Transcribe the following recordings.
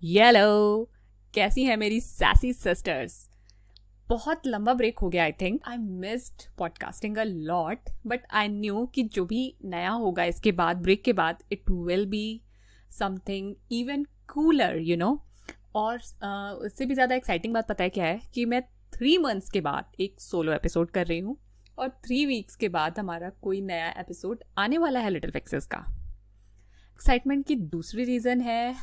Yellow, कैसी हैं मेरी सैसी सिस्टर्स। बहुत लंबा ब्रेक हो गया। I think I missed podcasting a lot, but I knew कि जो भी नया होगा इसके बाद, ब्रेक के बाद, it will be something even cooler, और उससे भी ज़्यादा एक्साइटिंग बात पता है क्या है कि मैं 3 मंथ्स के बाद एक सोलो एपिसोड कर रही हूँ और 3 वीक्स के बाद हमारा कोई नया एपिसोड आने वाला है लिटिल फिक्सेस का। एक्साइटमेंट की दूसरी रीज़न है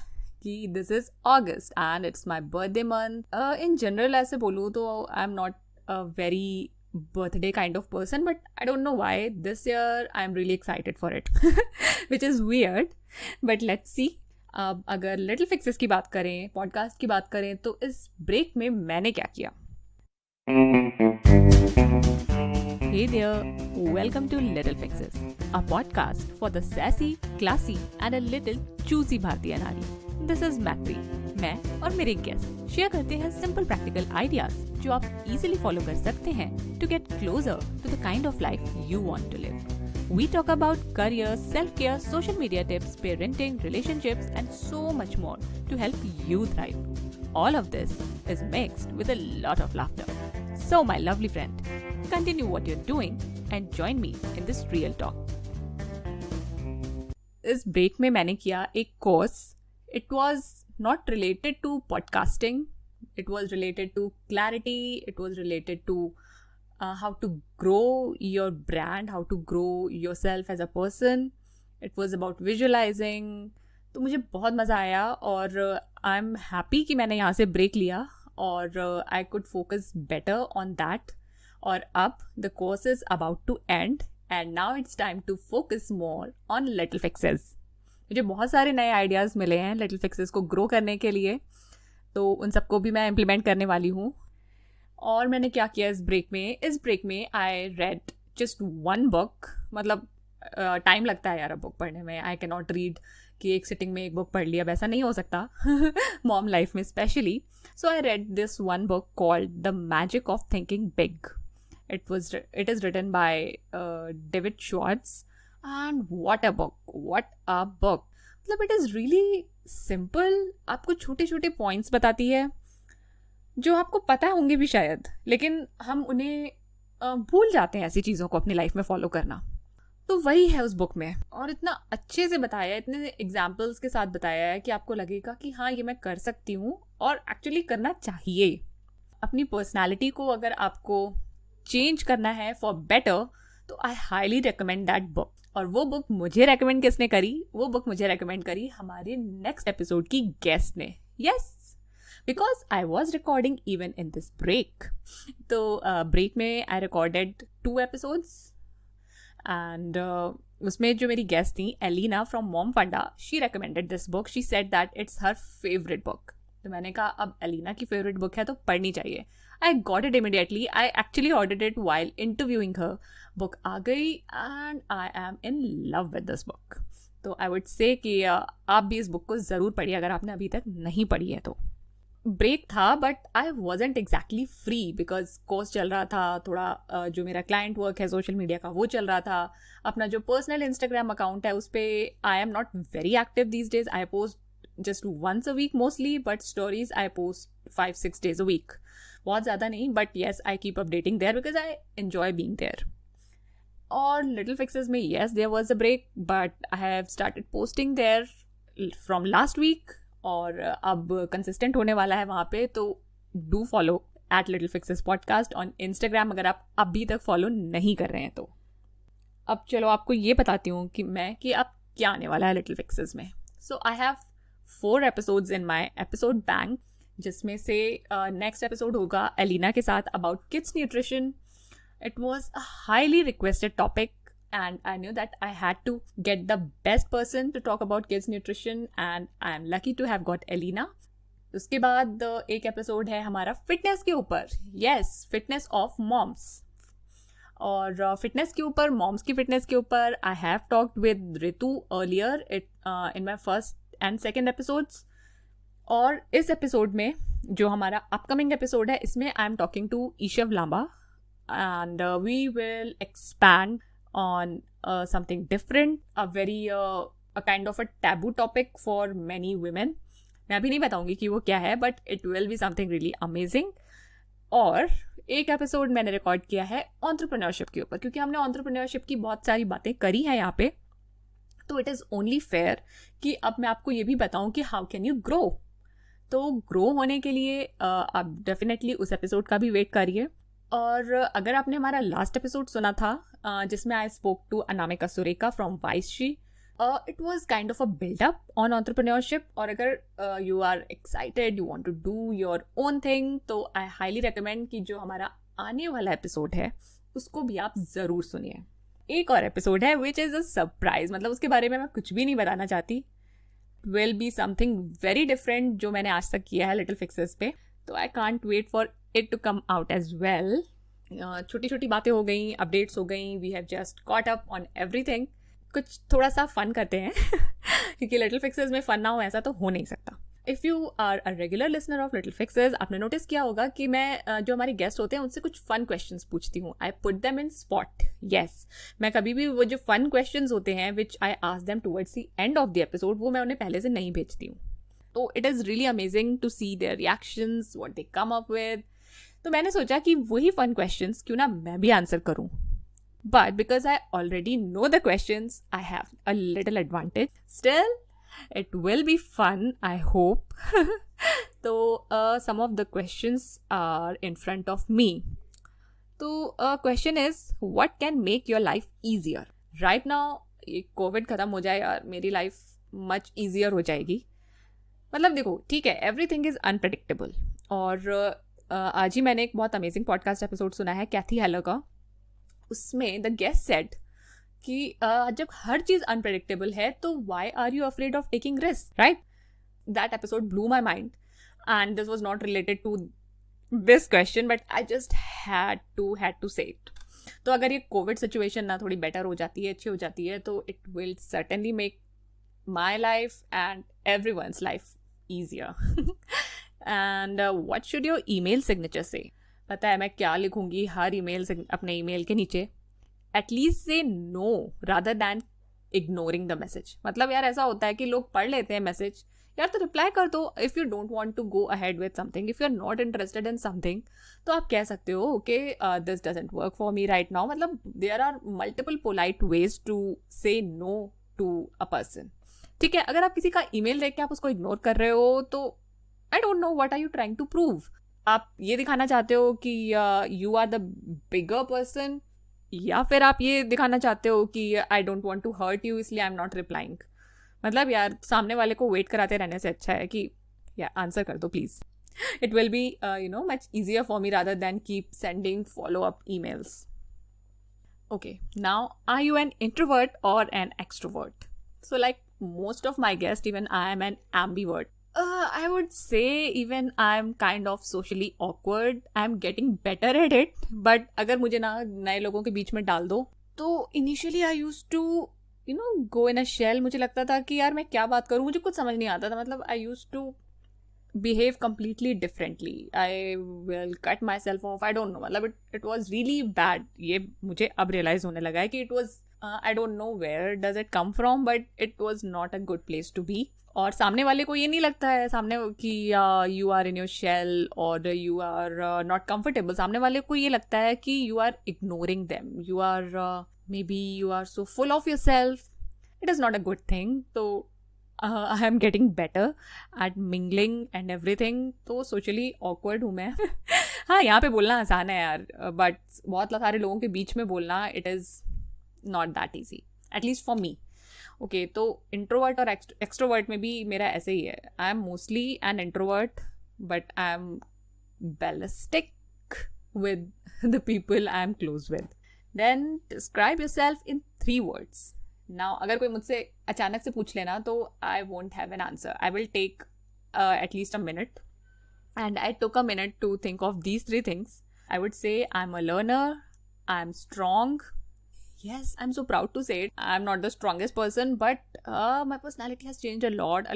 कि this is August and it's my birthday month. In general ऐसे बोलूँ तो I am not a very birthday kind of person, but I don't know why this year I'm really excited for it which is weird, but let's see. अब अगर little fixes की बात करें, podcast की बात करें, तो इस ब्रेक में मैंने क्या किया। Hey there, welcome to Little Fixes, a podcast for the sassy, classy and a little choosy भारतीय नारी। This is Macri। मैं और मेरे गेस्ट शेयर करते हैं सिंपल प्रैक्टिकल आइडियाज जो आप इजीली फॉलो कर सकते हैं to get closer to the kind of life you want to live. We talk about career, self-care, social media tips, parenting, relationships and so much more to help you thrive. All of this is mixed with a lot of laughter. So my lovely friend, continue what you're doing and join me in this real talk. इस break में मैंने किया एक course. It was not related to podcasting. It was related to clarity. It was related to how to grow your brand, how to grow yourself as a person. It was about visualizing. तो मुझे बहुत मज़ा आया और I am happy कि मैंने यहाँ से ब्रेक लिया और I could focus better on that. और अब the course is about to end and now it's time to focus more on little fixes. मुझे बहुत सारे नए आइडियाज़ मिले हैं लिटिल फिक्सेस को ग्रो करने के लिए, तो उन सबको भी मैं इम्प्लीमेंट करने वाली हूँ. और मैंने क्या किया इस ब्रेक में I read just one book. मतलब टाइम लगता है यार अब बुक पढ़ने में. आई कैन नॉट रीड कि एक सिटिंग में एक बुक पढ़ लिया, वैसा नहीं हो सकता मॉम लाइफ में specially. So I read this one book called the magic of thinking big. It is written by David Schwartz, and what a book. मतलब it is really simple. आपको छोटे छोटे पॉइंट्स बताती है जो आपको पता होंगे भी शायद, लेकिन हम उन्हें भूल जाते हैं ऐसी चीज़ों को अपनी लाइफ में फॉलो करना. तो वही है उस बुक में, और इतना अच्छे से बताया है, इतने एग्जाम्पल्स के साथ बताया है कि आपको लगेगा कि हाँ ये मैं कर सकती हूँ और एक्चुअली करना चाहिए. अपनी पर्सनैलिटी को अगर आपको चेंज करना है फॉर बेटर, तो I highly recommend that book. और वो बुक मुझे रेकमेंड किसने करी? वो बुक मुझे रेकमेंड करी हमारे नेक्स्ट एपिसोड की गेस्ट ने. Yes, because I was recording even in this break. तो ब्रेक में आई रिकॉर्डेड 2 एपिसोड्स एंड उसमें जो मेरी गेस्ट थी एलिना फ्रॉम मॉम फंडा, she recommended this book. She said that it's her favourite book. तो मैंने कहा अब एलिना की फेवरेट बुक है तो पढ़नी चाहिए. I got it immediately. I actually ordered it while interviewing her. Book आ गई and I am in love with this book. तो I would say कि आप भी इस बुक को ज़रूर पढ़िए अगर आपने अभी तक नहीं पढ़ी है तो. ब्रेक था but I wasn't exactly free because course चल रहा था, थोड़ा जो मेरा क्लाइंट वर्क है सोशल मीडिया का वो चल रहा था. अपना जो पर्सनल इंस्टाग्राम अकाउंट है उस पर I am not very active these days. I post just once a week mostly, but stories I post 5-6 days a week. बहुत ज़्यादा नहीं, but yes, I keep updating there because I enjoy being there. और Little Fixes में yes, there was a break, but I have started posting there from last week और अब consistent होने वाला है वहाँ पे. तो do follow at Little Fixes podcast on Instagram अगर आप अभी तक follow नहीं कर रहे हैं तो. अब चलो आपको ये बताती हूँ कि अब क्या आने वाला है Little Fixes में. So I have 4 episodes in my episode bank, जिसमें से नेक्स्ट एपिसोड होगा एलिना के साथ about kids nutrition. It was a highly requested topic and I knew that I had to get the best person to talk about kids nutrition and I am lucky to have got Elina. उसके बाद एक episode है हमारा fitness के ऊपर. Yes, fitness of moms. और fitness के ऊपर, मॉम्स की फिटनेस के ऊपर I have talked with Ritu earlier in my first and second episodes. और इस एपिसोड में जो हमारा अपकमिंग एपिसोड है इसमें I am talking to Ishav Lamba and we will expand on something different, a kind of a taboo topic for many women. मैं अभी नहीं बताऊंगी कि वो क्या है, but it will be something really amazing. और एक एपिसोड मैंने रिकॉर्ड किया है एंटरप्रेन्योरशिप के ऊपर, क्योंकि हमने एंटरप्रेन्योरशिप की बहुत सारी बातें करी हैं यहाँ पे, तो इट इज़ ओनली फेयर कि अब मैं आपको ये भी बताऊं कि हाउ कैन यू ग्रो। तो ग्रो होने के लिए आप डेफिनेटली उस एपिसोड का भी वेट करिए। और अगर आपने हमारा लास्ट एपिसोड सुना था जिसमें I spoke to Anamika Surekha from WiseShe, it was kind of a buildup on entrepreneurship. और अगर you are excited, you want to do your own thing, तो आई हाईली रिकमेंड कि जो हमारा आने वाला एपिसोड है उसको भी आप ज़रूर सुनिए। एक और एपिसोड है विच इज़ अ सरप्राइज, मतलब उसके बारे में मैं कुछ भी नहीं बताना चाहती। Will be something very different जो मैंने आज तक किया है लिटिल फिक्सेस पे, तो I can't wait for it to come out as well. छोटी छोटी बातें हो गई, अपडेट्स हो गई, we have just caught up on everything. कुछ थोड़ा सा फन करते हैं क्योंकि लिटिल फिक्सेस में फन ना हो ऐसा तो हो नहीं सकता। If you are a regular listener of little fixes, आपने नोटिस किया होगा कि मैं जो हमारे गेस्ट होते हैं उनसे कुछ फन क्वेश्चंस पूछती हूँ। I put them in spot. Yes, मैं कभी भी वो जो फन क्वेश्चंस होते हैं which I ask them towards the end of the episode, वो मैं उन्हें पहले से नहीं भेजती हूँ। तो it is really amazing to see their reactions, what they come up with. तो मैंने सोचा कि वही फन क्वेश्चंस क्यों ना मैं भी आंसर करूँ। But because I already know the questions, I have a little advantage. Still, it will be fun, I hope. So, some of the questions are in front of me. So, question is, what can make your life easier? Right now, ये COVID खत्म हो जाए यार, मेरी life much easier हो जाएगी। मतलब देखो, ठीक है, everything is unpredictable. और आज ही मैंने एक बहुत अमेजिंग पॉडकास्ट एपिसोड सुना है कैथी हेलर का। उसमें द गेस्ट सेड कि जब हर चीज़ अनप्रेडिक्टेबल है तो why are you afraid of taking risk, right? That episode blew my mind and this was not related to this question, but I just had to say it. तो अगर ये Covid situation ना थोड़ी better हो जाती है, अच्छी हो जाती है, तो it will certainly make my life and every one's life easier. And what should your email signature से? पता है मैं क्या लिखूंगी हर ईमेल से अपने ईमेल के नीचे? At least say no rather than ignoring the message. मतलब यार ऐसा होता है कि लोग पढ़ लेते हैं मैसेज, यार तो रिप्लाई कर दो। If you don't want to go ahead with something, if you are not interested in something, तो आप कह सकते हो okay this doesn't work for me right now. मतलब there are multiple polite ways to say no to a person. ठीक है, अगर आप किसी का ईमेल देख के आप उसको इग्नोर कर रहे हो तो I don't know what are you trying to prove. आप ये दिखाना चाहते हो कि you are the bigger person, या फिर आप ये दिखाना चाहते हो कि I don't want to hurt you इसलिए आई एम नॉट रिप्लाइंग। मतलब यार सामने वाले को वेट कराते रहने से अच्छा है कि या आंसर कर दो please. It will be much easier for me rather than keep sending follow up emails. Okay, now are you an introvert or an extrovert? So like most of my guests, even I am an ambivert. I would say even I'm kind of socially awkward. I'm getting better at it. But अगर मुझे ना नए लोगों के बीच में डाल दो तो initially I used to go in a shell. मुझे लगता था कि यार मैं क्या बात करूँ, मुझे कुछ समझ नहीं आता था। मतलब I used to behave completely differently. I will cut myself off. I don't know. मतलब it was really bad. ये मुझे अब realize होने लगा है कि it was I don't know where does it come from, but it was not a good place to be. और सामने वाले को ये नहीं लगता है सामने कि you are in your shell or you are not comfortable. सामने वाले को ये लगता है कि you are ignoring them. You are maybe you are so full of yourself. It is not a good thing. So I am getting better at mingling and everything. तो socially awkward हूँ मैं। हाँ, यहाँ पे बोलना आसान है यार, but बहुत सारे लोगों के बीच में बोलना it is not that easy, at least for me. Okay, तो introvert और extrovert में भी मेरा ऐसे ही है. I am mostly an introvert, but I am ballistic with the people I am close with. Then describe yourself in 3 words. Now, अगर कोई मुझसे अचानक से पूछ लेना तो I won't have an answer. I will take at least a minute. And I took a minute to think of these 3 things. I would say I'm a learner, I'm strong. Yes, I'm so proud to say it. I'm not the strongest person, but my personality has changed a lot,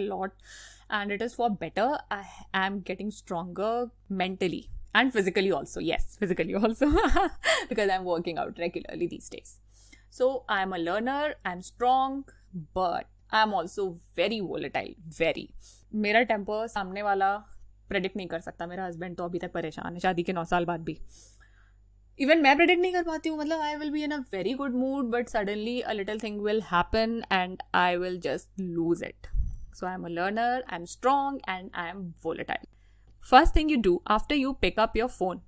and it is for better. I am getting stronger mentally and physically also. Yes, physically also, because I'm working out regularly these days. So I'm a learner, I'm strong, but I am also very volatile, very. मेरा temper सामने वाला predict नहीं कर सकता. मेरा husband तो अभी तक परेशान है, शादी के 9 साल बाद भी. इवन मैं प्रेडिक्ट नहीं कर पाती हूँ. मतलब I will be in a very good mood, but suddenly a little thing will happen and I will just lose it. So I am a learner, I am strong and I am volatile. First thing you do after you pick up your phone,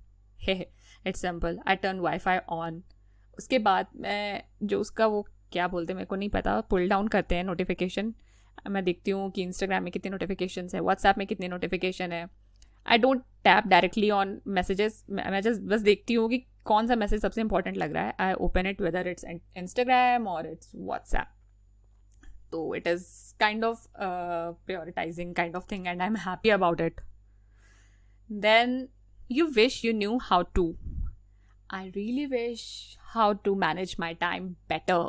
it's simple. I turn wifi on. उसके बाद मैं जो उसका वो क्या बोलते हैं मेरे को नहीं पता, पुल डाउन करते हैं नोटिफिकेशन. मैं देखती हूँ कि इंस्टाग्राम में कितने नोटिफिकेशन है, व्हाट्सएप में कितने नोटिफिकेशन है. I don't tap directly on messages. मैं जस्ट बस देखती हूँ कि कौन सा मैसेज सबसे इंपॉर्टेंट लग रहा है. I open it whether it's Instagram और इट्स व्हाट्सएप. तो it is kind of prioritizing kind of thing and I'm happy about it. Then you wish you knew how to. I really wish how to manage my time better.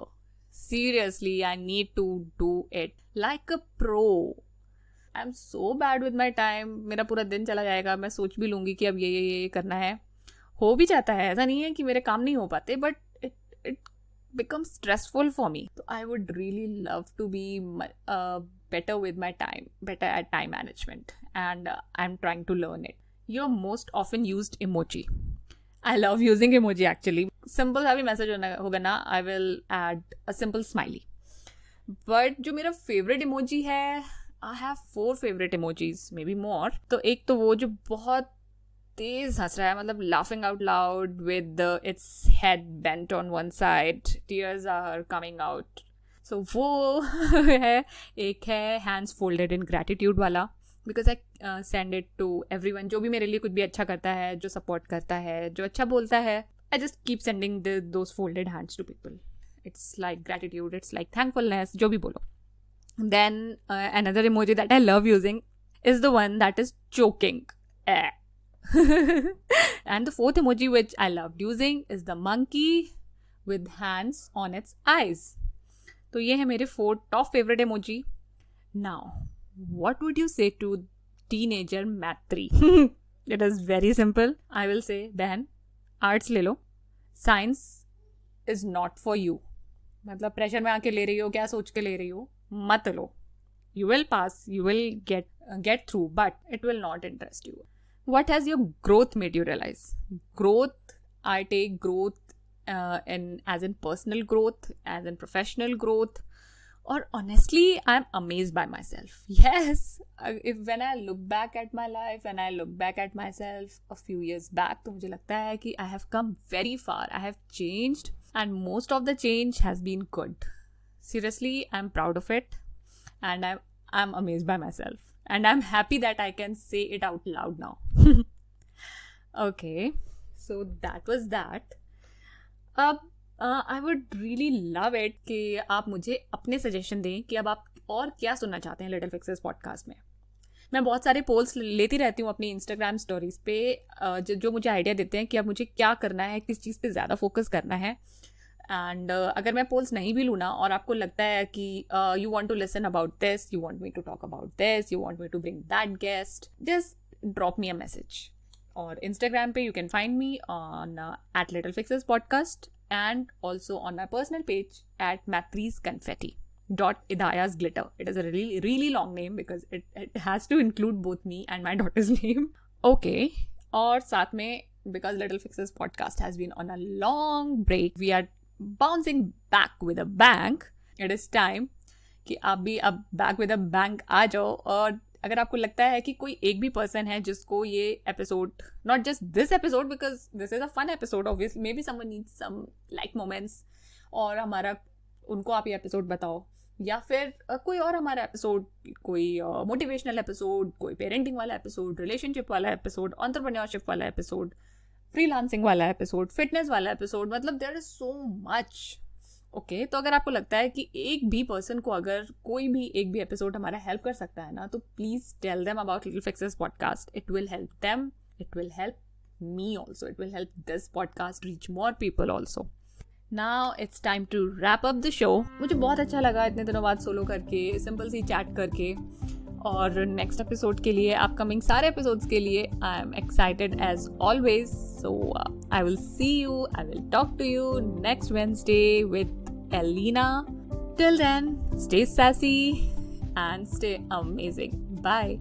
Seriously, I need to do it like a pro. I'm so bad with my time. मेरा पूरा दिन चला जाएगा, मैं सोच भी लूँगी कि अब ये करना है. हो भी जाता है, ऐसा नहीं है कि मेरे काम नहीं हो पाते, but it becomes stressful for me. So I would really love to be better with my time, better at time management, and I'm trying to learn it. Your most often used emoji. I love using emoji actually. Simple सा भी message होगा ना, I will add a simple smiley. But जो मेरा favorite emoji है, I have 4 favorite emojis, maybe more. तो एक तो वो जो बहुत तेज हंस रहा है, मतलब laughing out loud with its head bent on one side, tears are coming out. So वो है. एक है hands folded in gratitude वाला, because I send it to everyone. जो भी मेरे लिए कुछ भी अच्छा करता है, जो support करता है, जो अच्छा बोलता है, I just keep sending those folded hands to people. It's like gratitude, it's like thankfulness, जो भी बोलो. Then another emoji that I love using is the one that is choking. And the 4th emoji which I loved using is the monkey with hands on its eyes. तो ये है मेरे 4 top favorite emoji. Now, what would you say to teenager math 3? It is very simple. I will say, बहन arts ले लो, science is not for you. मतलब pressure में आके ले रही हो, क्या सोच के ले रही हो, मत लो. You will pass, you will get through, but it will not interest you. What has your growth made you realize? Growth, I take growth as in personal growth, as in professional growth, or honestly, I'm amazed by myself. Yes, when I look back at my life, when I look back at myself a few years back, तो मुझे लगता है कि I have come very far. I have changed, and most of the change has been good. Seriously, I'm proud of it, and I'm amazed by myself. And I'm happy that I can say it out loud now. Okay, so that was that. अब I would really love it कि आप मुझे अपने suggestion दें कि अब आप और क्या सुनना चाहते हैं लिटिल फिक्सेस पॉडकास्ट में. मैं बहुत सारे पोल्स लेती रहती हूँ अपनी इंस्टाग्राम स्टोरीज पे, जो मुझे आइडिया देते हैं कि अब मुझे क्या करना है, किस चीज़ पे ज़्यादा फोकस करना है. एंड अगर मैं पोल्स नहीं भी लूँ ना, और आपको लगता है कि you want to listen about this, you want me to talk about this, you want me to bring that guest, just drop me a message. और इंस्टाग्राम पे you can find me on @littlepixelspodcast and also on my personal page at mathreesconfetti.idayasglitter. It is a really, really long name because it has to include both me and my daughter's name. Okay. और साथ में, because Little Fixes podcast has been on a long break, we are bouncing back with a bang. It is time कि आप भी अब back with a bang आ जाओ. और अगर आपको लगता है कि कोई एक भी पर्सन है जिसको ये episode, not just this episode because this is a fun episode obviously, maybe someone needs some like moments, और हमारा उनको आप ये एपिसोड बताओ, या फिर कोई और हमारा एपिसोड, कोई मोटिवेशनल एपिसोड, कोई पेरेंटिंग वाला एपिसोड, रिलेशनशिप वाला एपिसोड, एंटरप्रेन्योरशिप वाला एपिसोड, फ्रीलांसिंग वाला एपिसोड, फिटनेस वाला एपिसोड, मतलब there is so much. Okay, तो अगर आपको लगता है कि एक भी पर्सन को अगर कोई भी एक भी एपिसोड हमारा हेल्प कर सकता है ना, तो please tell them about little fixes podcast. It will help them, it will help me also, it will help this podcast reach more people also. Now it's time to wrap up the show. मुझे बहुत अच्छा लगा इतने दिनों बाद solo करके, simple सी chat करके. और नेक्स्ट एपिसोड के लिए, अपकमिंग सारे एपिसोड्स के लिए I am excited as always. So I will see you, I will talk to you next Wednesday with Elena Till then, stay sassy and stay amazing. Bye.